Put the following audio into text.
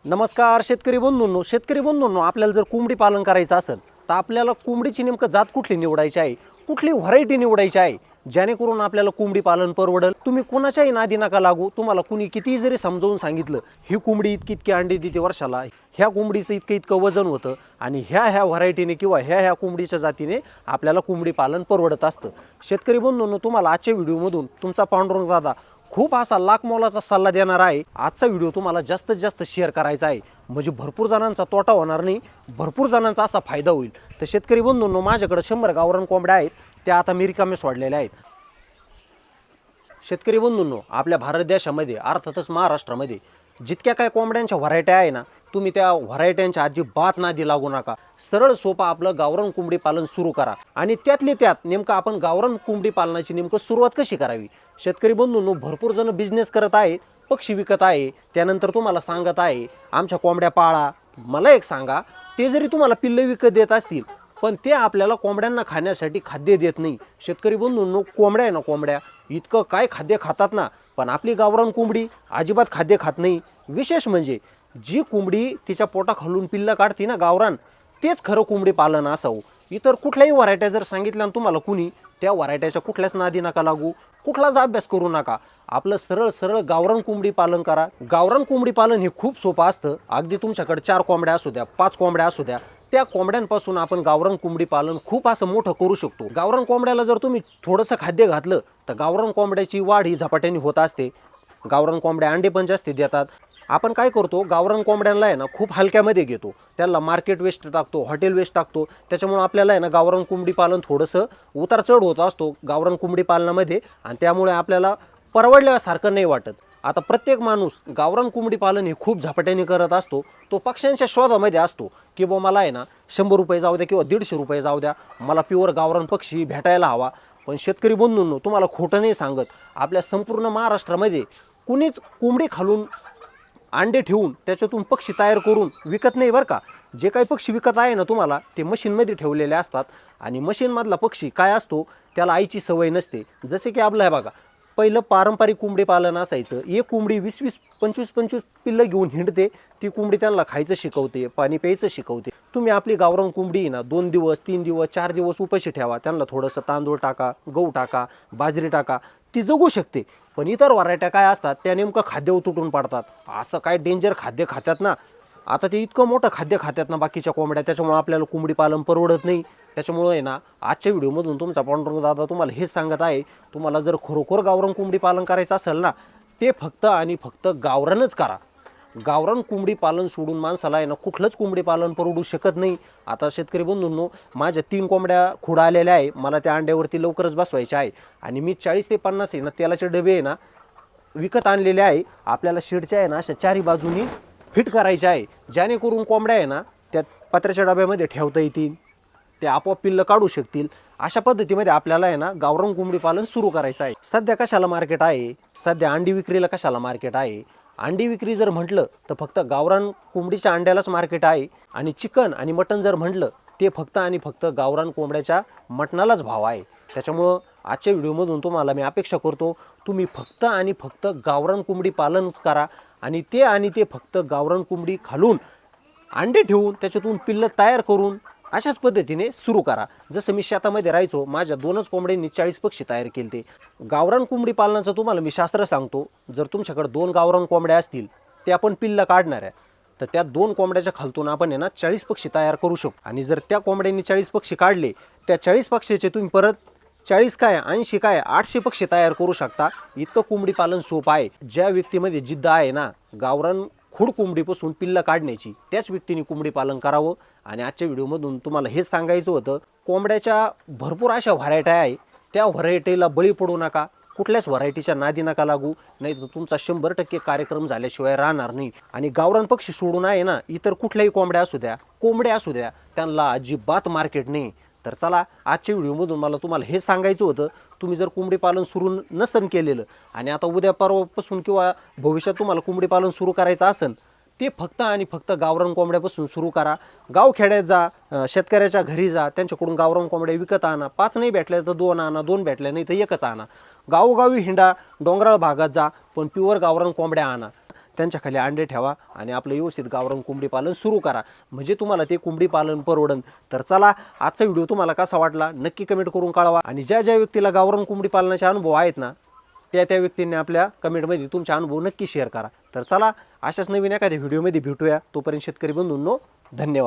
नमस्कार शेतकरी बंधूंनो आपल्याला जर कोंबडी पालन करायचं असेल तर आपल्याला कोंबडीची नेमकं जात कुठली निवडायची आहे, कुठली व्हरायटी निवडायची आहे जेणेकरून आपल्याला कोंबडी पालन परवडेल। तुम्ही कोणाच्याही नादी नका लागू। तुम्हाला कुणी कितीही जरी समजावून सांगितलं ही कोंबडी इतकी इतकी अंडी देते वर्षाला, ह्या कोंबडीचं इतकं इतकं वजन होतं आणि ह्या व्हरायटीने किंवा ह्या कोंबडीच्या जातीने आपल्याला कोंबडी पालन परवडत असतं। शेतकरी बंधूंनो, तुम्हाला आजच्या व्हिडिओमधून तुमचा पांडुरंग दादा खूप असा लाख मोलाचा सल्ला देणार आहे। आजचा व्हिडिओ तुम्हाला जास्तीत जास्त शेअर करायचा आहे, म्हणजे भरपूर जणांचा तोटा होणार नाही, भरपूर जणांचा असा फायदा होईल। तर शेतकरी बंधूंनो, माझ्याकडे 100 गावरान कोंबड्या आहेत, त्या आता मी रिकामे सोडलेल्या आहेत। शेतकरी बंधूंनो, आपल्या भारत देशामध्ये अर्थातच महाराष्ट्रामध्ये जितक्या काय कोंबड्यांच्या व्हरायट्या आहे ना, तुम्ही त्या व्हरायट्यांच्या अजिबात नादी लागू नका। सरळ सोपं आपलं गावरान कोंबडी पालन सुरू करा आणि त्यातले त्यात नेमकं आपण गावरान कोंबडी पालनाची नेमकं सुरुवात कशी करावी। शेतकरी बंधूंनो, भरपूर जण बिझनेस करत आहे, पक्षी विकत आहे, त्यानंतर तुम्हाला सांगत आहे आमच्या कोंबड्या पाळा। मला एक सांगा, ते जरी तुम्हाला पिल्ले विकत देत असतील पण ते आपल्याला कोंबड्यांना खाण्यासाठी खाद्य देत नाही। शेतकरी बंधूंनो, कोंबड्या आहे ना, कोंबड्या इतकं काय खाद्य खातात ना, पण आपली गावरान कोंबडी अजिबात खाद्य खात नाही। विशेष म्हणजे जी कोंबडी तिच्या पोटाखालून पिल्लं काढते ना गावरान, तेच खरं कोंबडी पालन असावं। इतर कुठल्याही व्हरायट्या जर सांगितल्या ना तुम्हाला कुणी, त्या व्हरायट्याच्या कुठल्याच नादी नका लागू, कुठलाच अभ्यास करू नका। आपलं सरळ सरळ गावरान कोंबडी पालन करा। गावरान कोंबडी पालन हे खूप सोपं असतं। अगदी तुमच्याकडे 4 कोंबड्या असू द्या, 5 कोंबड्या असू द्या, त्या कोंबड्यांपासून आपण गावरान कोंबडी पालन खूप असं मोठं करू शकतो। गावरान कोंबड्याला जर तुम्ही थोडंसं खाद्य घातलं तर गावरान कोंबड्याची वाढ ही झपाट्याने होत असते। गावरान कोंबड्या अंडे पण जास्त देतात। आपण काय करतो, गावरान कोंबड्यांना आहे ना खूप हलक्यामध्ये घेतो, त्याला मार्केट वेस्ट टाकतो, हॉटेल वेस्ट टाकतो, त्याच्यामुळे आपल्याला आहे ना गावरान कोंबडी पालन थोडंसं उतार चढ होत असतो गावरान कोंबडी पालनामध्ये, आणि त्यामुळे आपल्याला परवडल्यासारखं नाही वाटत। आता प्रत्येक माणूस गावरान कोंबडी पालन हे खूप झपाट्याने करत असतो, तो पक्ष्यांच्या शोधामध्ये असतो की बा मला आहे ना 100 रुपये जाऊ द्या किंवा 150 रुपये जाऊ द्या, मला प्युअर गावरान पक्षी भेटायला हवा। पण शेतकरी बंधूंनो, तुम्हाला खोटं नाही सांगत, आपल्या संपूर्ण महाराष्ट्रामध्ये कुणीच कोंबडी खालून अंडे ठेवून त्याच्यातून पक्षी तयार करून विकत नाही बरं का। जे काही पक्षी विकत आहे ना तुम्हाला, ते मशीनमध्ये ठेवलेले असतात आणि मशीनमधला पक्षी काय असतो, त्याला आईची सवय नसते। जसे की आपलं आहे बघा, पहिलं पारंपरिक कोंबडी पालन असायचं, एक कोंबडी 20-20, 25-25 पिल्लं घेऊन हिंडते, ती कोंबडी त्यांना खायचं शिकवते, पाणी प्यायचं शिकवते। तुम्ही आपली गावरान कोंबडी ना 2 दिवस 3 दिवस 4 दिवस उपाशी ठेवा, त्यांना थोडंसं तांदूळ टाका, गहू टाका, बाजरी टाका, ती जगू शकते। पण इतर व्हरायट्या काय असतात, त्या नेमकं खाद्य तुटून पडतात। असं काय डेंजर खाद्य खातात ना, आता ते इतकं मोठं खाद्य खातात ना बाकीच्या कोंबड्या, त्याच्यामुळे आपल्याला कोंबडी पालन परवडत नाही। त्याच्यामुळे आहे ना, आजच्या व्हिडिओमधून तुमचा पांडुरंग दादा तुम्हाला हेच सांगत आहे, तुम्हाला जर खरोखर गावरान कोंबडी पालन करायचं असेल ना, ते फक्त आणि फक्त गावरानच करा। गावरान कोंबडी पालन सोडून माणसाला आहे ना कुठलंच कोंबडी पालन परवडू शकत नाही। आता शेतकरी बंधूंनो, माझ्या 3 कोंबड्या खुडा आलेल्या आहे, मला त्या अंड्यावरती लवकरच बसवायच्या आहे आणि मी 40 ते 50 आहे ना तेलाचे डबे आहे ना विकत आणलेले आहे। आपल्याला शेडच्या आहे ना अशा 4ही बाजूनी फिट करायचे आहे, जेणेकरून कोंबड्या आहे ना त्या पत्र्याच्या डब्यामध्ये ठेवता येतील, ते आपोआप पिल्लं काढू शकतील। अशा पद्धतीमध्ये आपल्याला आहे ना गावरान कोंबडी पालन सुरू करायचं आहे। सध्या कशाला मार्केट आहे, सध्या अंडी विक्रीला कशाला मार्केट आहे, अंडी विक्री जर म्हटलं तर फक्त गावरान कोंबडीच्या अंड्यालाच मार्केट आहे, आणि चिकन आणि मटण जर म्हटलं ते फक्त आणि फक्त गावरान कोंबड्याच्या मटणालाच भाव आहे। त्याच्यामुळं आजच्या व्हिडिओमधून तुम्हाला मी अपेक्षा करतो, तुम्ही फक्त आणि फक्त गावरान कोंबडी पालन करा आणि ते फक्त गावरान कोंबडी खालून अंडे ठेवून त्याच्यातून पिल्लं तयार करून अशाच पद्धतीने सुरू करा। जसं मी शेतामध्ये राहायचो, माझ्या 2च कोंबड्यांनी 40 पक्षी तयार केले ते। गावरान कोंबडी पालनाचं तुम्हाला मी शास्त्र सांगतो, जर तुमच्याकडे 2 गावरान कोंबड्या असतील, त्या आपण पिल्लं काढणाऱ्या, तर त्या 2 कोंबड्याच्या खालतून आपण आहे ना 40 पक्षी तयार करू शकतो। आणि जर त्या कोंबड्यांनी 40 पक्षी काढले, त्या 40 पक्षीचे तुम्ही परत 40 काय 80 काय 800 पक्षी तयार करू शकता। इतकं कोंबडी पालन सोपं आहे। ज्या व्यक्तीमध्ये जिद्द आहे ना गावरान खुड कोंबडीपासून पिल्लं काढण्याची, त्याच व्यक्तीने कोंबडी पालन करावं। आणि आजच्या व्हिडिओमधून तुम्हाला हेच सांगायचं होतं, कोंबड्याच्या भरपूर अशा व्हरायट्या आहे, त्या व्हरायटीला बळी पडू नका, कुठल्याच व्हरायटीच्या नादी नका लागू, नाही तर तुमचा 100% कार्यक्रम झाल्याशिवाय राहणार नाही। आणि गावरान पक्षी सोडून आहे ना इतर कुठल्याही कोंबड्या असू द्या, त्यांना अजिबात मार्केट नाही। तर चला, आजच्या व्हिडिओमधून मला तुम्हाला हे सांगायचं होतं, तुम्ही जर कोंबडी पालन सुरू नसन केलेलं आणि आता उद्या परवापासून किंवा भविष्यात तुम्हाला कोंबडी पालन सुरू करायचं असेल, ते फक्त आणि फक्त गावरान कोंबड्यापासून सुरू करा। गावखेड्यात जा, शेतकऱ्याच्या घरी जा, त्यांच्याकडून गावरान कोंबड्या विकत आणा, 5 नाही भेटल्या तर 2 आणा, 2 भेटल्या नाही तर 1च आणा। गावोगावी हिंडा, डोंगराळ भागात जा, पण प्युअर गावरान कोंबड्या आणा। त्यांच्या खाली अंडे ठेवा आणि आपलं व्यवस्थित गावरान कोंबडी पालन सुरू करा, म्हणजे तुम्हाला ते कोंबडी पालन परवडन. तर चला, आजचा व्हिडिओ तुम्हाला कसा वाटला नक्की कमेंट करून कळवा. आणि ज्या ज्या व्यक्तीला गावरान कोंबडी पालनाचे अनुभव आहेत ना, त्या व्यक्तींनी आपल्या कमेंटमध्ये तुमचे अनुभव नक्की शेअर करा. तर चला, अशाच नवीन एखाद्या व्हिडिओमध्ये भेटूया. तोपर्यंत शेतकरी बंधूंनो, धन्यवाद.